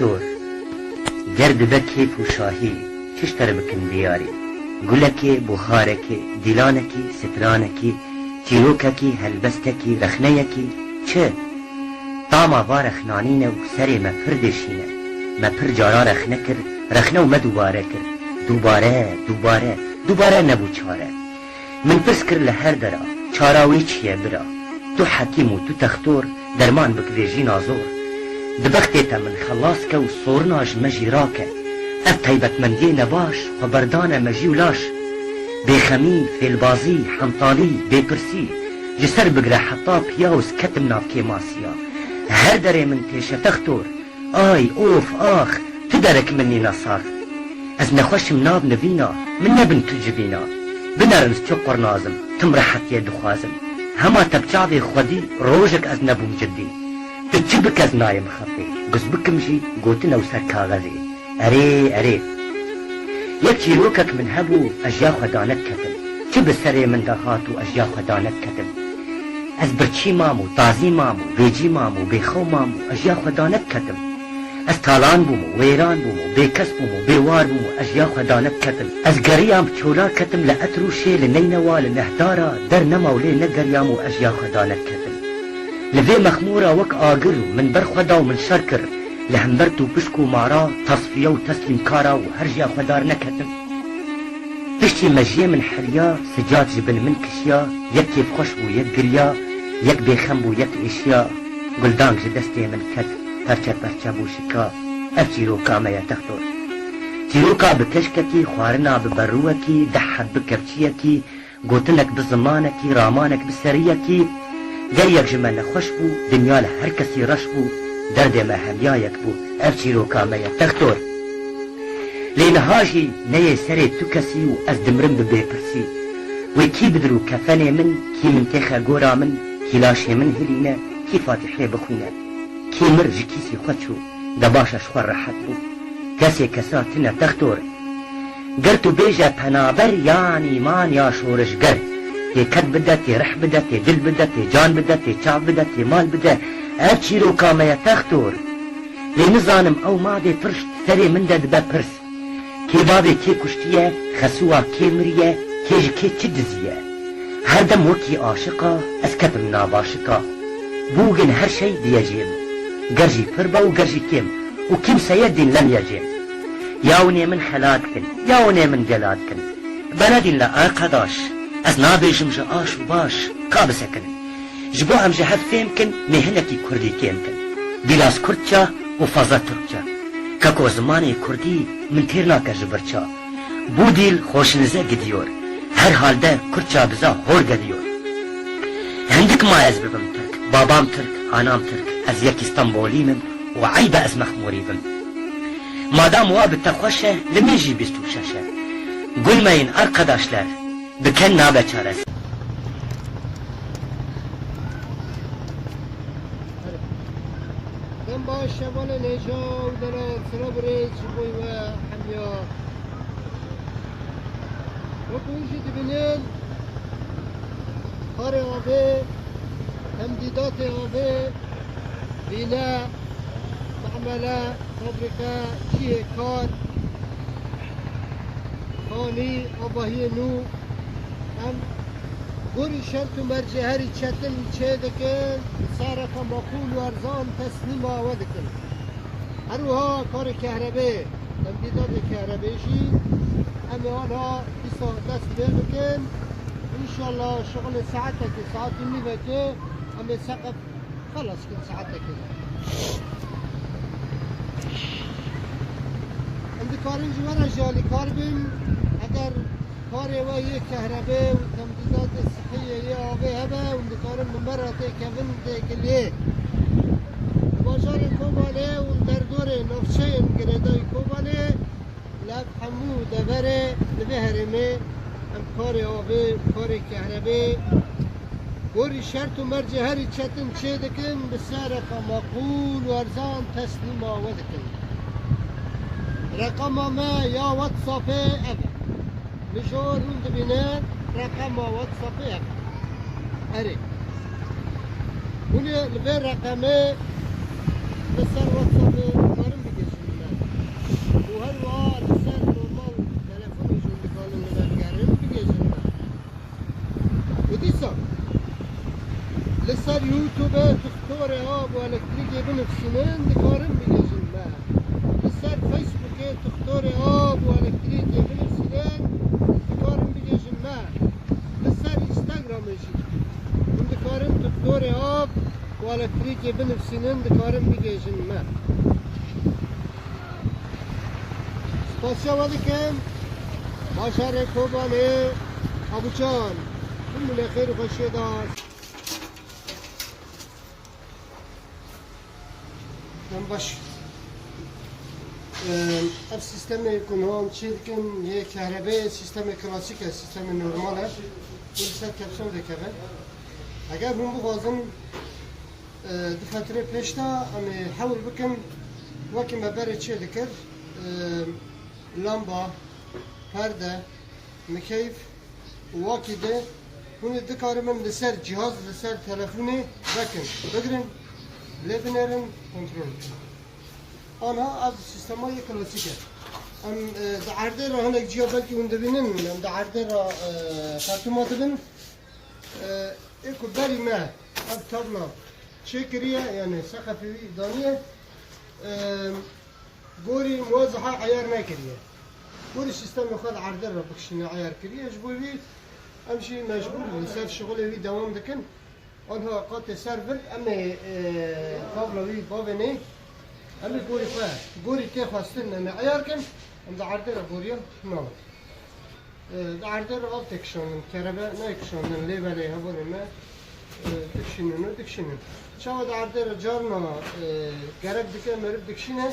تختور گرد بکیف و شاهی چشتر بکن بیاری گلکی بخارکی دیلانکی سترانکی تیروککی هلبستکی رخنیکی چه؟ طاما با رخنانینه و سری ما پردشینه ما پر جارا رخنه کر رخنه و ما دوباره کر دوباره نبو چاره من پس کر لهر درا چاراوی چیه برا تو حکیم و تو تختور درمان بکویجی نازور دبختیتا من خلاص که و صورناج مجی راکه اب طیبت مندی نباش و بردانه مجی ولاش بخمی فیلبازی حمطالی بپرسی جسر بگره حطا پیاوز کتم نافکی ماسیا هر دره من تیشه تختور آی اوف آخ تو درک منی نصاف از نخوشم ناب نوینا من نبن تو جبینا بنرنز تو قرنازم تم راحتی دخوازم هما تبچاوی خودی روژک از نبوم جدی تو چی بک از نایم خفی گز بکم جی گوتن او سر کاغذی اره یک چیروکک من هبو اجیا خدانت کتم چی بسره من دهاتو اجیا خدانت کتم از برچی مامو تازی مامو بیجی مامو بیخو مامو اجیا خدانت کتم از تالان بومو ویران بومو بیکس بومو بیوار بومو اجیا خدانت کتم از گریام چولا کتم لأتروشی لنینوا لنهدارا در نمولی نگریامو اجیا خدانت کتم لفی مخمورا وک آگرو من برخدا و من شرکر لهمبرتو بشکو مارا تصفیه و تسلیم کارا و هرجیا خدار نکتم پشتی مجیه من حریا سجاد جبن من کشیا یک کیف خوش بو یک گریا یک بیخم بو یک اشیا گلدانگ جدستی من کت پرچه بو شکا اف چیروکا میا تختور چیروکا بکشککی خوارنا ببروکی دحب بکرچیکی گوتنک بزمانکی رامانک بسریکی گر یک جمن خوش بو دنیا لهر کسی رش بو درد ما همیایک بو اف چیروکا میا تختور لینهاجی نیه سری تو کسی و از دمرم بپرسی و کی بدرو کفنه من کی منتخه گورا من کی لاشه من هلینه کی فاتحه بخونه کی مرج کیسی خودشو دباشش خور راحت بو کسی کسا تنه تختور گر تو بیجه پنابر یعنی مان یا شورش گر تی کد بده تی رح بده تی دل بده تی جان بده تی چاو بده تی مال بده اف چیروکا میا تختور لنزانم او ماده ترشت سری من ده بپرس کی بابی کی کشتیه خسوها کی مریه کیج کی چی دزیه هر دم وکی عاشقا از کتم ناباشقا بوگن هر شی دیجیم گرجی پربا و گرجی کم و کم سیدین لم یجیم یاونی من حلاد کن یاونی من جلاد کن بلدین لآقداش از نابیجم جا آش و باش کابسه کن جبو هم جهد فهم کن مهنکی کردی کم کن بیلاس کردچا و فضا ترکچا ککو زمانی کردی من تیر ناکه جبرچا بو دیل خوشنزه گدیور هر حال ده کردچا بزا هور گدیور هندک ما از ببم ترک بابام ترک آنام ترک از یک استنبولی من و عیب از مخموری بم مادام وابت تخوشه لمیجی بیستو ششه گلمین arkadaşlar بکن نابه چارست با شمال نجا و دلال سرا بريج بوي و حميا وكونجي دبنين خاري آبي تمديدات آبي بناء معملة فابريكا شيء كار خاني آباهي نو هم گوری شرط و مرجع هری چتن چه دکن صرف مقول و ارزان تسلیم آوه دکن هروها کار کهربه تمدیدات کهربهشی همه آنها دست بکن انشالله شغل ساعتك ساعت النبه که همه سقف خلاص کن ساعتك عندي کارنج ورا جالي کار بیم اگر کار و یک کهربه و تمدیدات صحیه یه آبه هبه و دکارم نمبرات کفن دیگلیه بازار کوباله و در دور نفشه گردای کوباله لب همو دبره لبهرمه هم کار آبه کار کهربه گوری شرط و مرجع هری چتن چه دکن بسعر معقول و ارزان تسلیم آوه دکن رقم ما یا واتساپه ابه مشور روند بینن رقم واتساپه اره اونی لبه رقمه بسر واتساپه دارم بگیش یوتیوب دکتر آب و الکتریکی بنفسینن دکارم بگیجن ما لسر فیسبوک دکتر آب و الکتریکی بنفسینن دکارم بگیجن ما لسر اینستاگرامشی دکارم دکتر آب و الکتریکی بنفسینن دکارم بگیجن ما سپاسیا ودکم باشار کوبانه ابوچان من خیر و خوشی دار من باش اب سیستم کنون چیکن یک کهرباء سیستم کلاسیک سیستم نرمال است این سر کپسول دکبه اگر من بخوازم دفتر پیشتا اما حاول بکن وقتی مبرد چه دکر لامبا پرده مکیف واکی ده هون دکار من لسر جهاز لسر تلفونی بکن بگرن لبنرن کنترل آنها از سیستمای کلاسیکه ام دعرده را هنگ جیا بلکی هون دبینن ام دعرده را خرطومات بین ایکو بری ما اب تابلا چه کریه یعنی سقفی دانیه گوری موازحه عیار نکریه گوری سیستم خود عرده را بکشنه عیار کریه جبوری امشي مجبور لسر شغله وي دوام دكن آنها قات سرفر اما طاولة وي بابني اما گوري خواه گوري كي خواستن اما عيار كن ام دا عرده را گوريا نام دا عرده را آب تكشانن كربا نايكشانن ليبالي هبون ما دكشنن و دكشنن شاو دا عرده را جارنا گرب دكن مرب دكشنه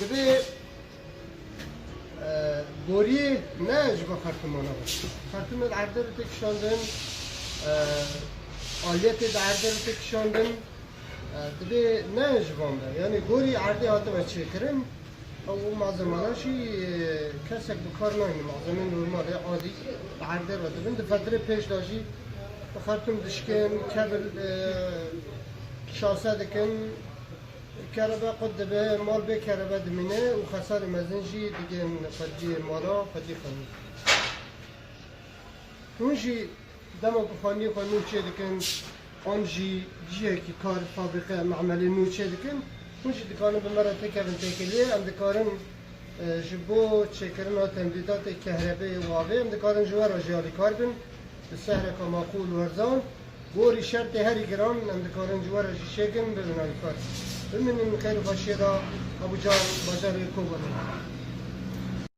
دبي گوری نه جبا خرطومانه بود خرطوم عرده رو تکشاندن آلیت عرده رو تکشاندن دبی نه جبان ده یعنی گوری عرده هاته و چه کرن او معظماناشی کسک بکار ناینی معظمه نورمال عادی عرده رو دبن دفتره پیش داشی خرطوم دشکن کبل شاسه دکن کربا قد به مال به کربا دمینه و خسار مزنجی دیگه فدی مالا فدی خانی اونجی دم بخانی خانو چه دکن آنجی جیه کی کار فابریکه معملی نو چه دکن اونجی دکانه به مرا تکرن تکلیه ام دکارن جبو چکرن ها تمدیدات کهربه وابه ام دکارن جوار جیالی کار بین به سهر که معقول ورزان گوری شرط هری گران ام دکارن جوار جیشگن ببینالی کار بمنن خير وخشيرة أبو جان بازار يكوبر